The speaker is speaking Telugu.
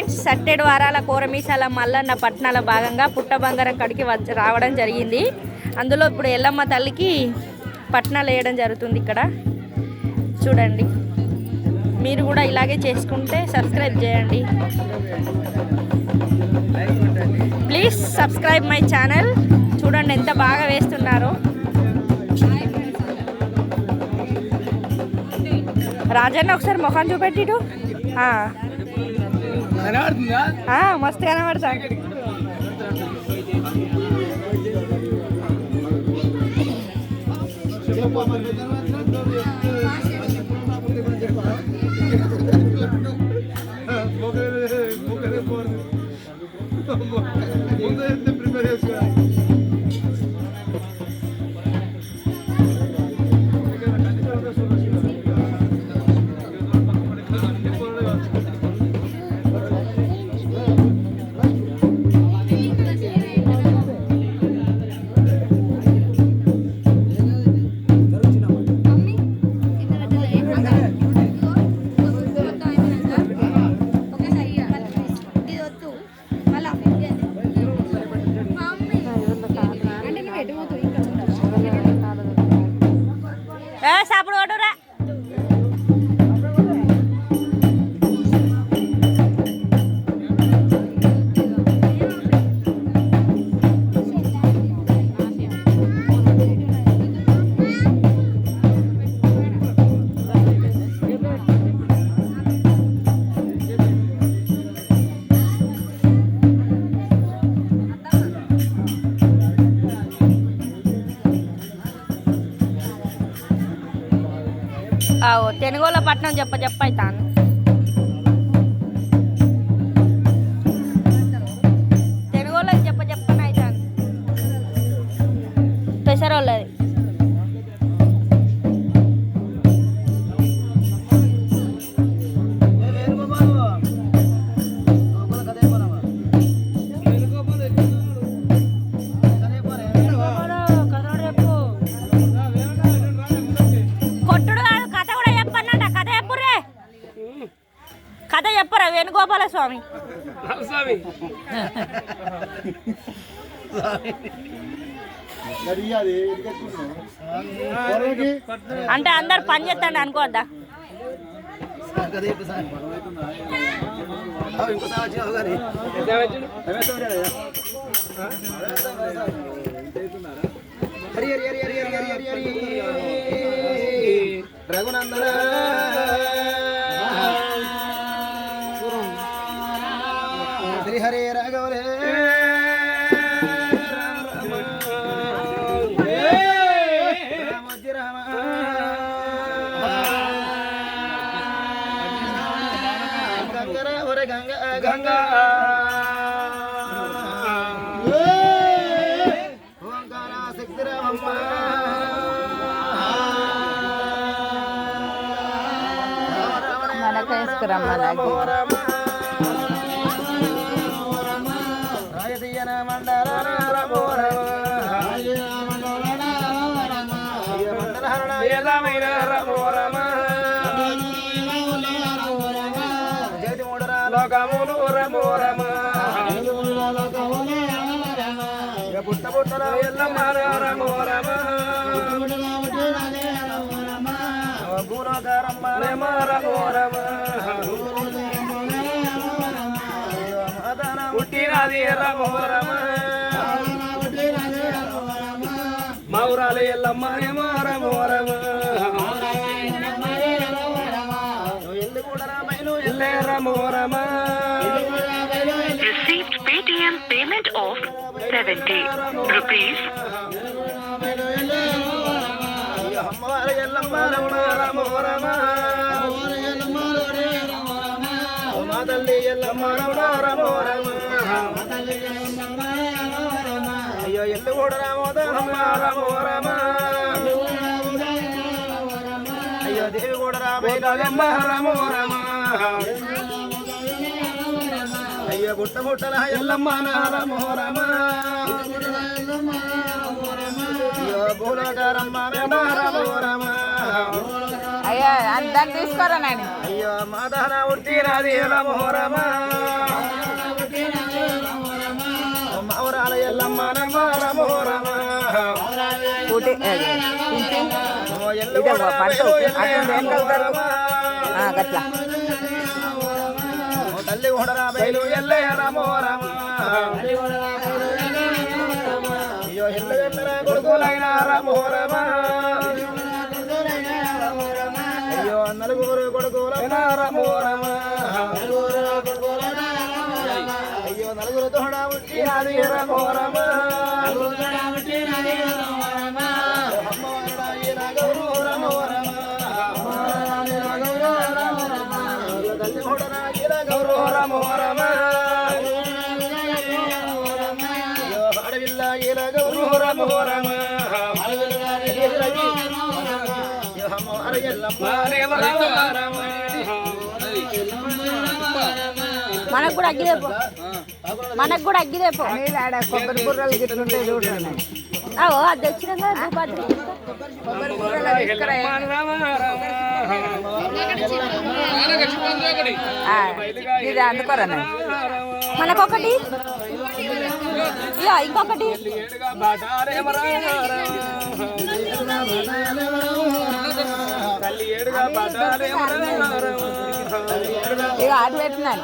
ఫ్రెండ్స్, సట్టెడు వారాల కోరమీసాల మల్లన్న పట్టణాల భాగంగా పుట్టబంగారం కడికి రావడం జరిగింది. అందులో ఇప్పుడు ఎల్లమ్మ తల్లికి పట్నాలు వేయడం జరుగుతుంది. ఇక్కడ చూడండి, మీరు కూడా ఇలాగే చేసుకుంటే సబ్స్క్రైబ్ చేయండి. Please subscribe my channel. చూడండి ఎంత బాగా వేస్తున్నారో. రాజన్న ఒకసారి ముఖం చూపెట్టిడు. మస్తు కనబడతా. సాపుడు కొట్టురా. తెనుగోల పట్నం చెప్పైతాను. తెనుగోళ్ళకి చెప్పని అవుతాను. పెసరోళ్ళది. కథ చెప్పరా వేణుగోపాల స్వామి? అంటే అందరు పని చేస్తాండి అనుకోవద్దా? రఘునందన హరే రాఘవరే రామోజీ రామ గంగర ఒరే గంగ గంగా ఓంకార శక్తి రామమ్మ పుట్ట పుట్టల ఎల్లమ్మ రమో రమ గుణకరమ్మ రమ రమో రమ మదన పుట్టినది రమో రమ మౌరాల ఎల్లమ్మ రమో రమ ఎల్లు కూడా రామైను ఎల్లే రమో Rama. Received Paytm payment of 70 rupees. అయ్యో ఎల్లు కూడా రామోదరమ అయ్యో దేవి కూడా రామయ్యమ్మ రమో రమ అయ్యో పుట్ట పుట్టల ఎల్లమ్మ రమో రమ అయ్యో భూలోకరమ్మ రమో రమ అయ్యా దాన్ని తీసుకోరా నాని. అయ్యో మాదన ఉట్టినది రమో రమ రమణమ్మ రమో రమ కూటి ఇదే పడతావు అటు ఏం కలుగుతారు గట్లా తల్లి ఉండరా బయలు ఎల్లయ్య రమో రమ అయ్యో ఎల్లు ఎల్లరా కొడుకులైన రమో రమ అయ్యో నలుగురు కొడుకులైన రమో రమ అయ్యో నలుగురు తోడ పుట్టినది రమో రమ మనకు కూడా అగ్గిదేపో మనకు కూడా అగ్గిదేపో ఆడ కొబ్బరి బుర్రలు గిట్లుంటే చూడండి అది వచ్చినాక భూపాత్రి కొబ్బరి బుర్రలు ఇక్కడ ఇది అందుకోరన్న మనకొకటి ఇంకొకటి ఇక అటు పెట్టినాను